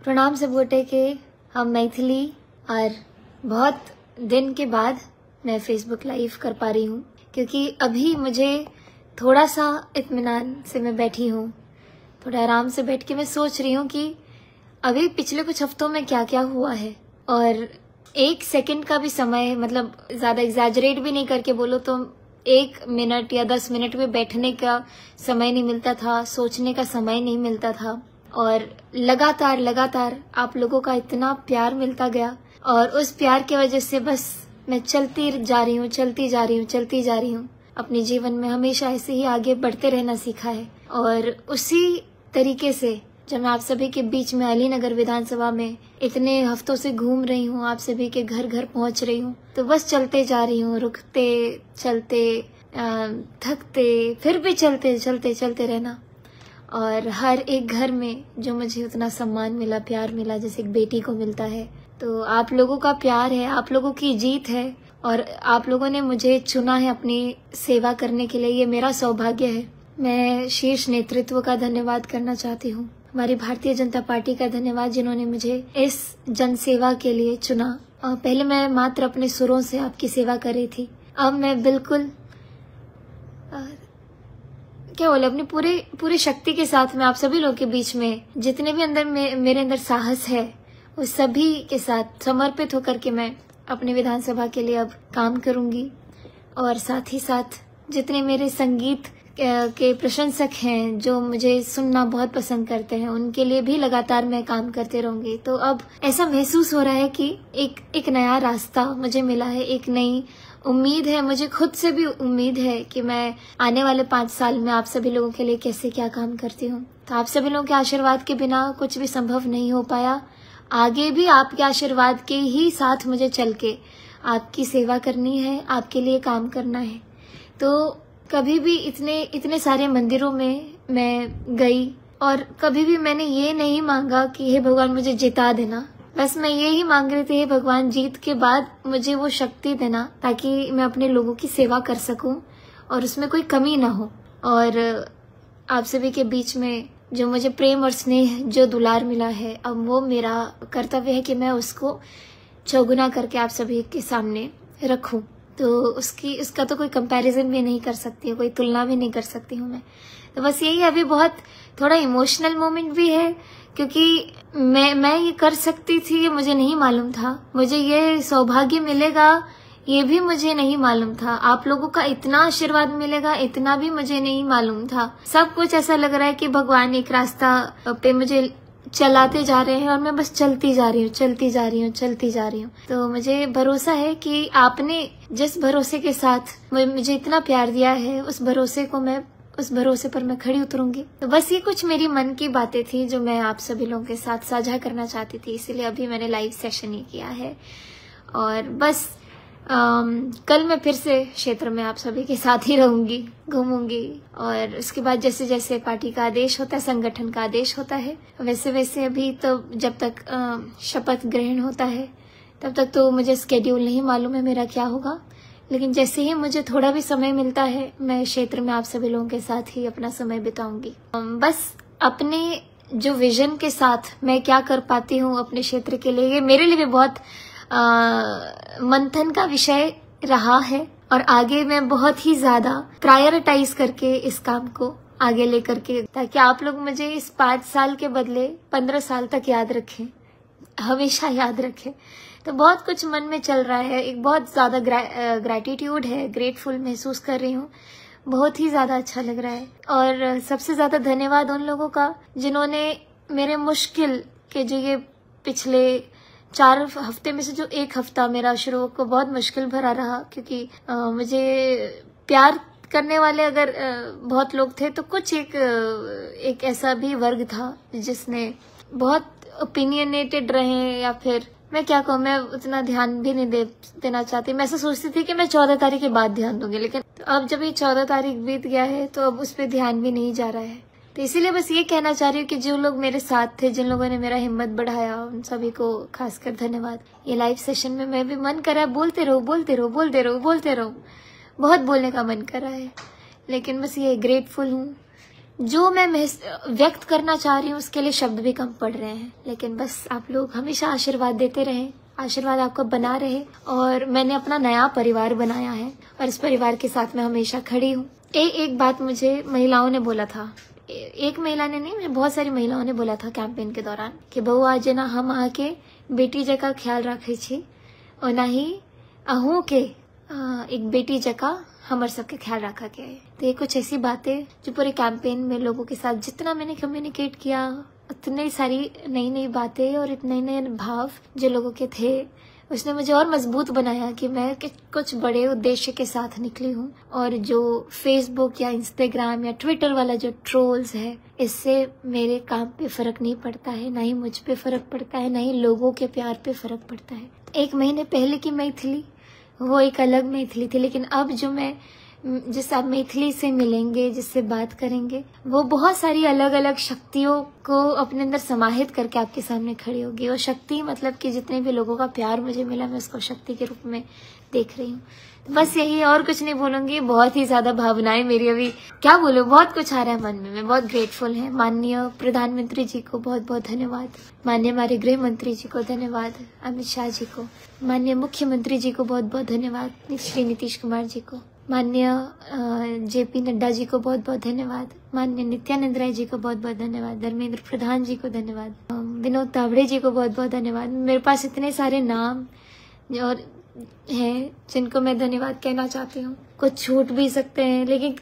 प्रणाम सब गोटे के। हम मैथिली और बहुत दिन के बाद मैं फेसबुक लाइव कर पा रही हूँ, क्योंकि अभी मुझे थोड़ा सा इत्मीनान से मैं बैठी हूँ, थोड़ा आराम से बैठ के मैं सोच रही हूँ कि अभी पिछले कुछ हफ्तों में क्या क्या हुआ है। और 1 सेकंड का भी समय, मतलब ज़्यादा एग्जैजरेट भी नहीं करके बोलो तो 1 मिनट या 10 मिनट में बैठने का समय नहीं मिलता था, सोचने का समय नहीं मिलता था। और लगातार आप लोगों का इतना प्यार मिलता गया, और उस प्यार की वजह से बस मैं चलती जा रही हूँ। अपने जीवन में हमेशा ऐसे ही आगे बढ़ते रहना सीखा है। और उसी तरीके से जब मैं आप सभी के बीच में अलीनगर विधानसभा में इतने हफ्तों से घूम रही हूँ, आप सभी के घर घर पहुँच रही हूँ, तो बस चलते जा रही हूँ, रुकते चलते थकते फिर भी चलते रहना। और हर एक घर में जो मुझे उतना सम्मान मिला, प्यार मिला, जैसे एक बेटी को मिलता है, तो आप लोगों का प्यार है, आप लोगों की जीत है, और आप लोगों ने मुझे चुना है अपनी सेवा करने के लिए। ये मेरा सौभाग्य है। मैं शीर्ष नेतृत्व का धन्यवाद करना चाहती हूँ, हमारी भारतीय जनता पार्टी का धन्यवाद, जिन्होंने मुझे इस जनसेवा के लिए चुना। पहले मैं मात्र अपने सुरों से आपकी सेवा कर रही थी, अब मैं बिल्कुल क्या बोले, अपनी पूरी शक्ति के साथ मैं आप सभी लोगों के बीच में जितने भी मेरे अंदर साहस है, उस सभी के साथ समर्पित होकर के मैं अपने विधानसभा के लिए अब काम करूंगी। और साथ ही साथ जितने मेरे संगीत के प्रशंसक हैं, जो मुझे सुनना बहुत पसंद करते हैं, उनके लिए भी लगातार मैं काम करते रहूंगी। तो अब ऐसा महसूस हो रहा है कि एक नया रास्ता मुझे मिला है, एक नई उम्मीद है, मुझे खुद से भी उम्मीद है कि मैं आने वाले 5 साल में आप सभी लोगों के लिए कैसे क्या काम करती हूँ। तो आप सभी लोगों के आशीर्वाद के बिना कुछ भी संभव नहीं हो पाया। आगे भी आपके आशीर्वाद के ही साथ मुझे चल के आपकी सेवा करनी है, आपके लिए काम करना है। तो कभी भी इतने सारे मंदिरों में मैं गई, और कभी भी मैंने ये नहीं मांगा कि हे भगवान मुझे जिता देना। बस मैं यही मांग रही थी, हे भगवान जीत के बाद मुझे वो शक्ति देना, ताकि मैं अपने लोगों की सेवा कर सकूं और उसमें कोई कमी ना हो। और आप सभी के बीच में जो मुझे प्रेम और स्नेह, जो दुलार मिला है, अब वो मेरा कर्तव्य है कि मैं उसको चौगुना करके आप सभी के सामने रखूं। तो उसका तो कोई कंपैरिजन भी नहीं कर सकती हूँ, कोई तुलना भी नहीं कर सकती हूँ मैं। तो बस यही अभी बहुत थोड़ा इमोशनल मोमेंट भी है, क्योंकि मैं ये कर सकती थी, ये मुझे नहीं मालूम था। मुझे ये सौभाग्य मिलेगा, ये भी मुझे नहीं मालूम था। आप लोगों का इतना आशीर्वाद मिलेगा, इतना भी मुझे नहीं मालूम था। सब कुछ ऐसा लग रहा है कि भगवान एक रास्ता पे मुझे चलाते जा रहे हैं, और मैं बस चलती जा रही हूँ। तो मुझे भरोसा है कि आपने जिस भरोसे के साथ मुझे इतना प्यार दिया है, उस भरोसे पर मैं खड़ी उतरूंगी। तो बस ये कुछ मेरी मन की बातें थी जो मैं आप सभी लोगों के साथ साझा करना चाहती थी, इसीलिए अभी मैंने लाइव सेशन ही किया है। और बस कल मैं फिर से क्षेत्र में आप सभी के साथ ही रहूंगी, घूमूंगी, और उसके बाद जैसे जैसे पार्टी का आदेश होता है, संगठन का आदेश होता है, वैसे अभी तो जब तक शपथ ग्रहण होता है तब तक तो मुझे स्केड्यूल नहीं मालूम है मेरा क्या होगा। लेकिन जैसे ही मुझे थोड़ा भी समय मिलता है, मैं क्षेत्र में आप सभी लोगों के साथ ही अपना समय बिताऊंगी। बस अपने जो विजन के साथ मैं क्या कर पाती हूँ अपने क्षेत्र के लिए, ये मेरे लिए भी बहुत मंथन का विषय रहा है। और आगे मैं बहुत ही ज्यादा प्रायोरिटाइज करके इस काम को आगे लेकर के, ताकि आप लोग मुझे इस 5 साल के बदले 15 साल तक याद रखें, हमेशा याद रखें। तो बहुत कुछ मन में चल रहा है, एक बहुत ज्यादा ग्रैटिट्यूड है, ग्रेटफुल महसूस कर रही हूँ, बहुत ही ज्यादा अच्छा लग रहा है। और सबसे ज्यादा धन्यवाद उन लोगों का जिन्होंने मेरे मुश्किल के जो ये पिछले 4 हफ्ते में से जो 1 हफ्ता मेरा शुरू को बहुत मुश्किल भरा रहा, क्योंकि मुझे प्यार करने वाले अगर बहुत लोग थे, तो कुछ एक ऐसा भी वर्ग था जिसने बहुत ओपिनियनेटेड रहे, या फिर मैं क्या कहूँ, मैं उतना ध्यान भी नहीं देना चाहती। मैं ऐसा सोचती थी कि मैं 14 तारीख के बाद ध्यान दूंगी, लेकिन अब जब ये 14 तारीख बीत गया है तो अब उस पर ध्यान भी नहीं जा रहा है। तो इसीलिए बस ये कहना चाह रही हूँ कि जो लोग मेरे साथ थे, जिन लोगों ने मेरा हिम्मत बढ़ाया, उन सभी को खासकर धन्यवाद। ये लाइव सेशन में मैं भी मन कर रहा है बोलते रहो, बहुत बोलने का मन कर रहा है, लेकिन बस ये ग्रेटफुल हूँ जो मैं व्यक्त करना चाह रही हूँ उसके लिए शब्द भी कम पड़ रहे हैं, लेकिन बस आप लोग हमेशा आशीर्वाद देते रहें, आशीर्वाद आपका बना रहे। और मैंने अपना नया परिवार बनाया है और इस परिवार के साथ मैं हमेशा खड़ी हूँ। एक बात मुझे महिलाओं ने बोला था, एक महिला ने नहीं, मुझे बहुत सारी महिलाओं ने बोला था कैंपेन के दौरान कि बहु आज ना हम आके बेटी जका ख्याल रखे छी और ना ही अहू के एक बेटी जका हमार सबके ख्याल रखा गया है। तो ये कुछ ऐसी बातें जो पूरे कैंपेन में लोगों के साथ जितना मैंने कम्युनिकेट किया, इतनी सारी नई नई बातें और इतने नए भाव जो लोगों के थे, उसने मुझे और मजबूत बनाया कि मैं कुछ बड़े उद्देश्य के साथ निकली हूँ। और जो फेसबुक या इंस्टाग्राम या ट्विटर वाला जो ट्रोल्स है, इससे मेरे काम पे फर्क नहीं पड़ता है, ना ही मुझ पे फर्क पड़ता है, ना ही लोगों के प्यार पे फर्क पड़ता है। 1 महीने पहले की मैथिली वो एक अलग मैथिली थी, लेकिन अब जो मैं जिस आप मैथिली से मिलेंगे, जिससे बात करेंगे, वो बहुत सारी अलग अलग शक्तियों को अपने अंदर समाहित करके आपके सामने खड़ी होगी। और शक्ति मतलब कि जितने भी लोगों का प्यार मुझे मिला, मैं उसको शक्ति के रूप में देख रही हूँ। बस यही, और कुछ नहीं बोलूंगी। बहुत ही ज्यादा भावनाएं मेरी अभी, क्या बोलूं, बहुत कुछ आ रहा है मन में। मैं बहुत ग्रेटफुल है। माननीय प्रधानमंत्री जी को बहुत बहुत धन्यवाद, माननीय हमारे गृह मंत्री जी को धन्यवाद, अमित शाह जी को, माननीय मुख्यमंत्री जी को बहुत बहुत धन्यवाद, श्री नीतीश कुमार जी को, माननीय JP नड्डा जी को बहुत बहुत धन्यवाद, माननीय नित्यानंद राय जी को बहुत बहुत धन्यवाद, धर्मेंद्र प्रधान जी को धन्यवाद, विनोद तावड़े जी को बहुत बहुत धन्यवाद। मेरे पास इतने सारे नाम और हैं जिनको मैं धन्यवाद कहना चाहती हूँ। कुछ छूट भी सकते हैं, लेकिन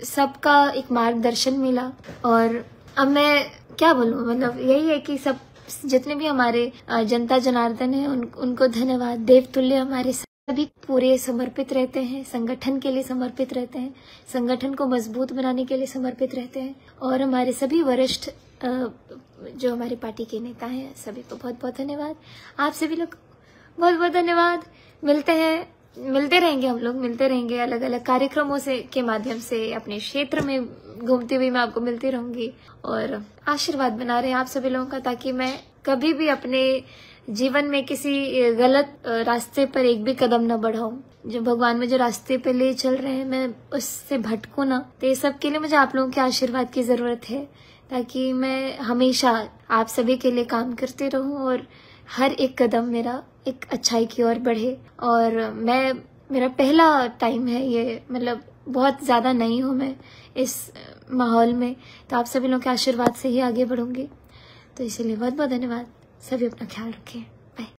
सबका एक मार्गदर्शन मिला। और अब मैं क्या बोलूँ, मतलब यही है कि सब जितने भी हमारे जनता जनार्दन है उनको धन्यवाद। देवतुल्य हमारे सभी पूरे समर्पित रहते हैं, संगठन के लिए समर्पित रहते हैं, संगठन को मजबूत बनाने के लिए समर्पित रहते हैं। और हमारे सभी वरिष्ठ जो हमारी पार्टी के नेता हैं, सभी को बहुत बहुत धन्यवाद। आप सभी लोग बहुत बहुत धन्यवाद। मिलते रहेंगे, हम लोग मिलते रहेंगे अलग अलग कार्यक्रमों से के माध्यम से। अपने क्षेत्र में घूमती हुई मैं आपको मिलती रहूंगी और आशीर्वाद बना रहे हैं आप सभी लोगों का, ताकि मैं कभी भी अपने जीवन में किसी गलत रास्ते पर एक भी कदम न बढ़ाऊं। जो भगवान मुझे रास्ते पे ले चल रहे हैं, मैं उससे भटकूं ना। तो ये सब के लिए मुझे आप लोगों के आशीर्वाद की जरूरत है, ताकि मैं हमेशा आप सभी के लिए काम करते रहूं और हर एक कदम मेरा एक अच्छाई की ओर बढ़े। और मेरा पहला टाइम है ये, मतलब बहुत ज्यादा नई हूँ मैं इस माहौल में, तो आप सभी लोगों के आशीर्वाद से ही आगे बढ़ूंगी। तो इसलिए बहुत बहुत धन्यवाद। सभी अपना ख्याल रखें।